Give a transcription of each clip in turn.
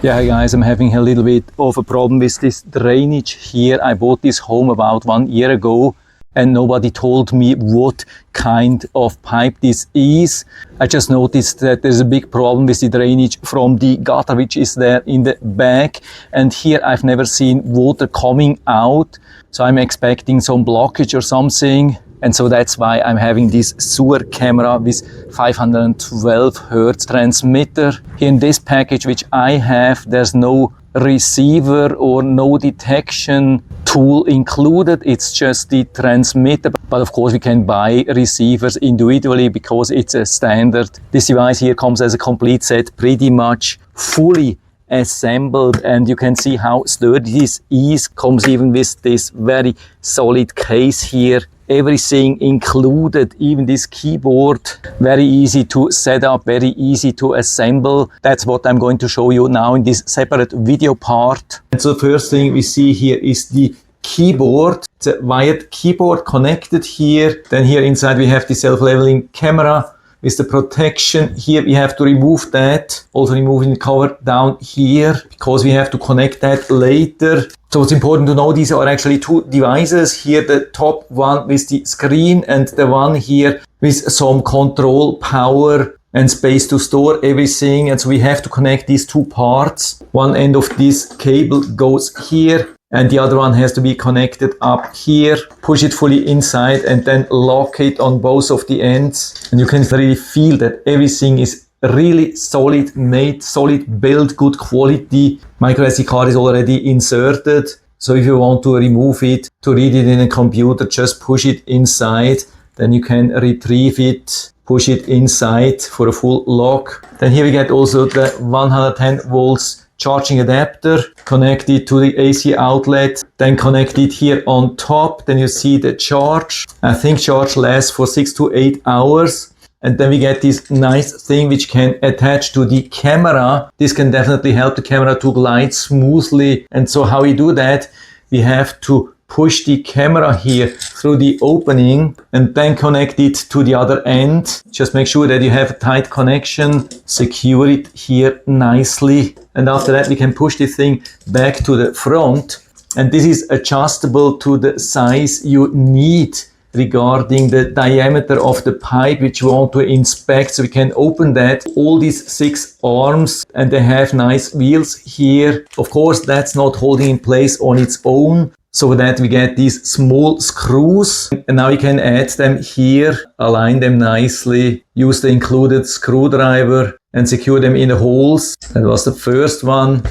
Yeah, hi guys, I'm having a little bit of a problem with this drainage here. I bought this home about 1 year ago and nobody told me what kind of pipe this is. I just noticed that there's a big problem with the drainage from the gutter which is there in the back, and here I've never seen water coming out, so I'm expecting some blockage or something. And so that's why I'm having this sewer camera with 512 Hz transmitter. Here in this package which I have, there's no receiver or no detection tool included. It's just the transmitter. But of course we can buy receivers individually because it's a standard. This device here comes as a complete set, pretty much fully assembled, and you can see how sturdy this is. Comes even with this very solid case here. Everything included, even this keyboard, very easy to set up, very easy to assemble. That's what I'm going to show you now in this separate video part. And so the first thing we see here is the keyboard. It's a wired keyboard connected here. Then here inside we have the self-leveling camera with the protection. Here we have to remove that, also removing the cover down here because we have to connect that later. So it's important to know these are actually two devices. Here the top one with the screen and the one here with some control power and space to store everything. And so we have to connect these two parts. One end of this cable goes here and the other one has to be connected up here. Push it fully inside and then lock it on both of the ends. And you can really feel that everything is really solid made, solid build, good quality. Micro SD card is already inserted. So if you want to remove it, to read it in a computer, just push it inside. Then you can retrieve it, push it inside for a full lock. Then here we get also the 110 volts charging adapter, connect it to the AC outlet, then connect it here on top. Then you see the charge. I think charge lasts for 6 to 8 hours. And then we get this nice thing which can attach to the camera. This can definitely help the camera to glide smoothly. And so how we do that, we have to push the camera here through the opening and then connect it to the other end. Just make sure that you have a tight connection, secure it here nicely. And after that we can push the thing back to the front. And this is adjustable to the size you need regarding the diameter of the pipe which you want to inspect. So we can open that, all these 6 arms, and they have nice wheels here. Of course that's not holding in place on its own, so that we get these small screws, and now we can add them here, align them nicely, use the included screwdriver and secure them in the holes. That was the first one.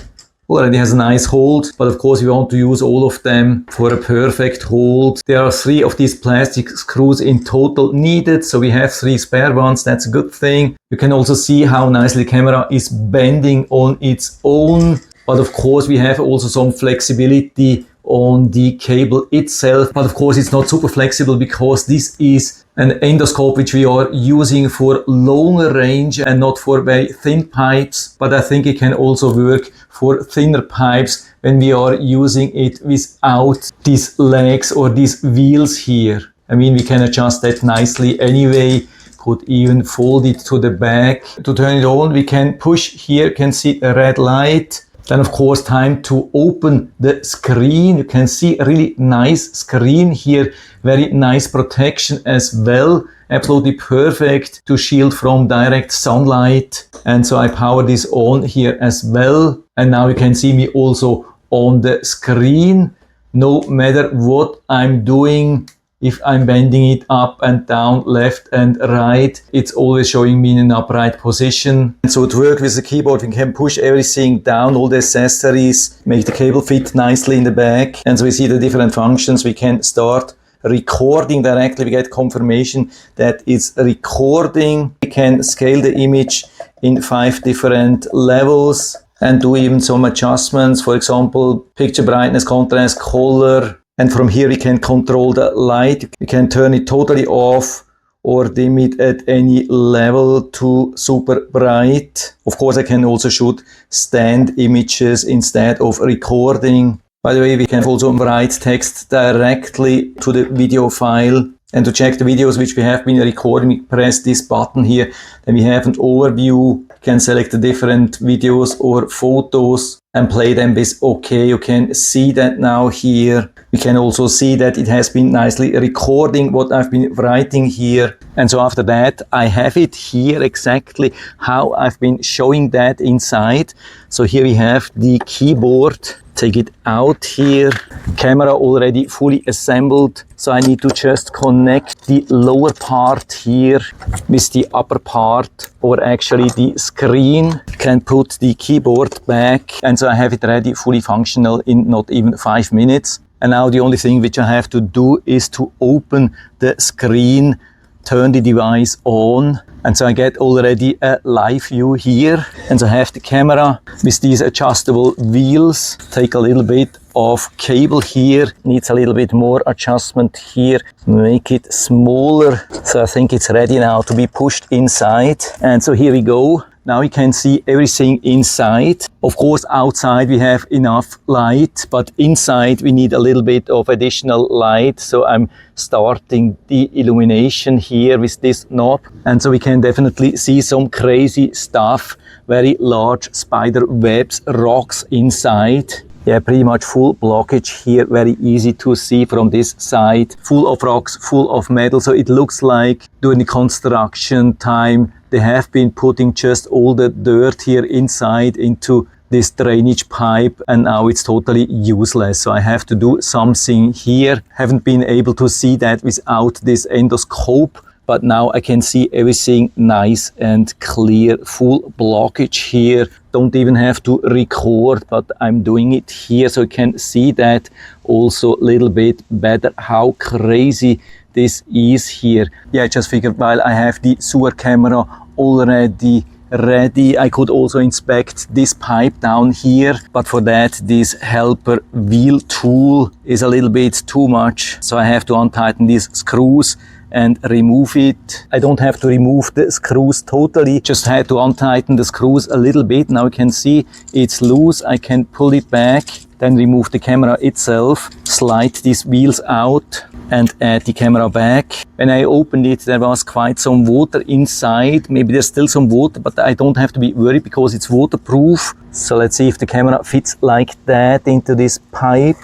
Already has a nice hold, but of course we want to use all of them for a perfect hold. There are 3 of these plastic screws in total needed, so we have 3 spare ones. That's a good thing. You can also see how nicely the camera is bending on its own, but of course we have also some flexibility on the cable itself. But of course it's not super flexible because this is an endoscope which we are using for longer range and not for very thin pipes. But I think it can also work for thinner pipes when we are using it without these legs or these wheels here. I mean, we can adjust that nicely anyway. Could even fold it to the back. To turn it on, we can push here, you can see a red light. Then of course time to open the screen. You can see a really nice screen here, very nice protection as well, absolutely perfect to shield from direct sunlight. And so I power this on here as well, and now you can see me also on the screen. No matter what I'm doing, if I'm bending it up and down, left and right, it's always showing me in an upright position. And so to work with the keyboard, we can push everything down, all the accessories, make the cable fit nicely in the back. And so we see the different functions. We can start recording directly. We get confirmation that it's recording. We can scale the image in 5 different levels and do even some adjustments. For example, picture brightness, contrast, color. And from here we can control the light. We can turn it totally off or dim it at any level to super bright. Of course I can also shoot stand images instead of recording. By the way, we can also write text directly to the video file. And to check the videos which we have been recording, we press this button here. Then we have an overview You can select the different videos or photos and play them with OK. You can see that now here. We can also see that it has been nicely recording what I've been writing here. And so after that, I have it here exactly how I've been showing that inside. So here we have the keyboard. Take it out here. Camera already fully assembled. So I need to just connect the lower part here with the upper part, or actually the screen. Can put the keyboard back. And so I have it ready, fully functional in not even 5 minutes. And now the only thing which I have to do is to open the screen, turn the device on. And so I get already a live view here. And so I have the camera with these adjustable wheels. Take a little bit of cable here. Needs a little bit more adjustment here. Make it smaller. So I think it's ready now to be pushed inside. And so here we go. Now you can see everything inside. Of course, outside we have enough light, but inside we need a little bit of additional light. So I'm starting the illumination here with this knob. And so we can definitely see some crazy stuff. Very large spider webs, rocks inside. Yeah, pretty much full blockage here, very easy to see from this side. Full of rocks, full of metal, so it looks like during the construction time they have been putting just all the dirt here inside into this drainage pipe, and now it's totally useless. So I have to do something here. Haven't been able to see that without this endoscope, but now I can see everything nice and clear. Full blockage here. Don't even have to record, but I'm doing it here so you can see that also a little bit better how crazy this is here. Yeah, I just figured while I have the sewer camera already ready, I could also inspect this pipe down here, but for that this helper wheel tool is a little bit too much, so I have to untighten these screws and remove it. I don't have to remove the screws totally, just had to untighten the screws a little bit. Now you can see it's loose. I can pull it back, then remove the camera itself, slide these wheels out and add the camera back. When I opened it, there was quite some water inside. Maybe there's still some water, but I don't have to be worried because it's waterproof. So let's see if the camera fits like that into this pipe.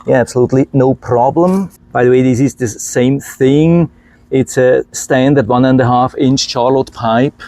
Yeah, absolutely no problem. By the way, this is the same thing. It's a standard 1.5 inch Charlotte pipe.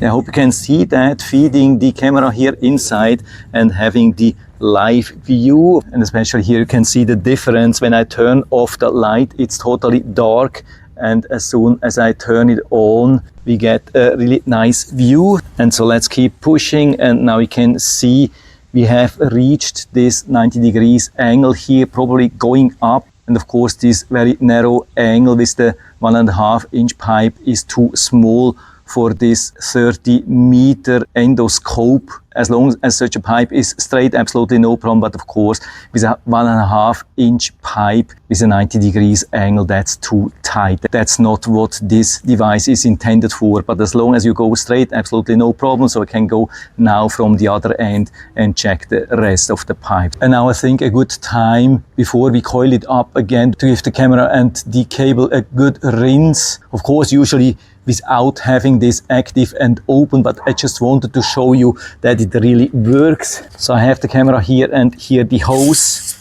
I hope you can see that, feeding the camera here inside and having the live view. And especially here you can see the difference. When I turn off the light, it's totally dark. And as soon as I turn it on, we get a really nice view. And so let's keep pushing. And now you can see we have reached this 90 degrees angle here, probably going up. And of course, this very narrow angle with the 1.5 inch pipe is too small for this 30-meter endoscope. As long as such a pipe is straight, absolutely no problem. But of course, with a 1.5 inch pipe with a 90 degrees angle, that's too tight. That's not what this device is intended for. But as long as you go straight, absolutely no problem. So I can go now from the other end and check the rest of the pipe. And now I think a good time before we coil it up again to give the camera and the cable a good rinse. Of course, usually without having this active and open, but I just wanted to show you that it really works. So I have the camera here and here the hose.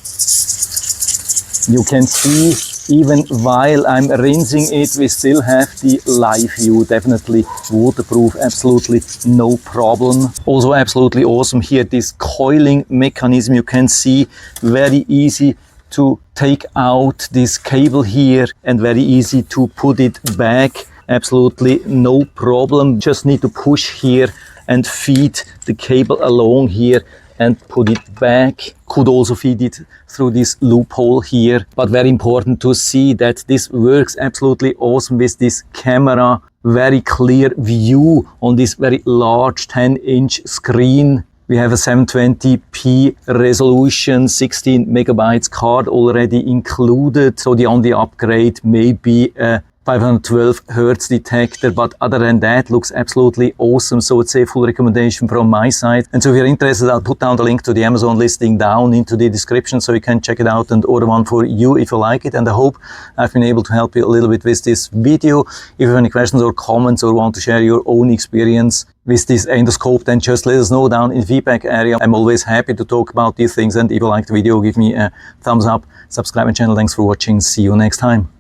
You can see even while I'm rinsing it, we still have the live view. Definitely waterproof, absolutely no problem. Also absolutely awesome here, this coiling mechanism. You can see very easy to take out this cable here and very easy to put it back. Absolutely no problem. Just need to push here and feed the cable along here and put it back. Could also feed it through this loophole here. But very important to see that this works absolutely awesome with this camera. Very clear view on this very large 10-inch screen. We have a 720p resolution, 16 megabytes card already included. So the only upgrade may be a 512 Hertz detector, but other than that, looks absolutely awesome. So it's a full recommendation from my side. And so if you're interested, I'll put down the link to the Amazon listing down into the description so you can check it out and order one for you if you like it. And I hope I've been able to help you a little bit with this video. If you have any questions or comments or want to share your own experience with this endoscope, then just let us know down in the feedback area. I'm always happy to talk about these things. And if you like the video, give me a thumbs up, subscribe my channel. Thanks for watching. See you next time.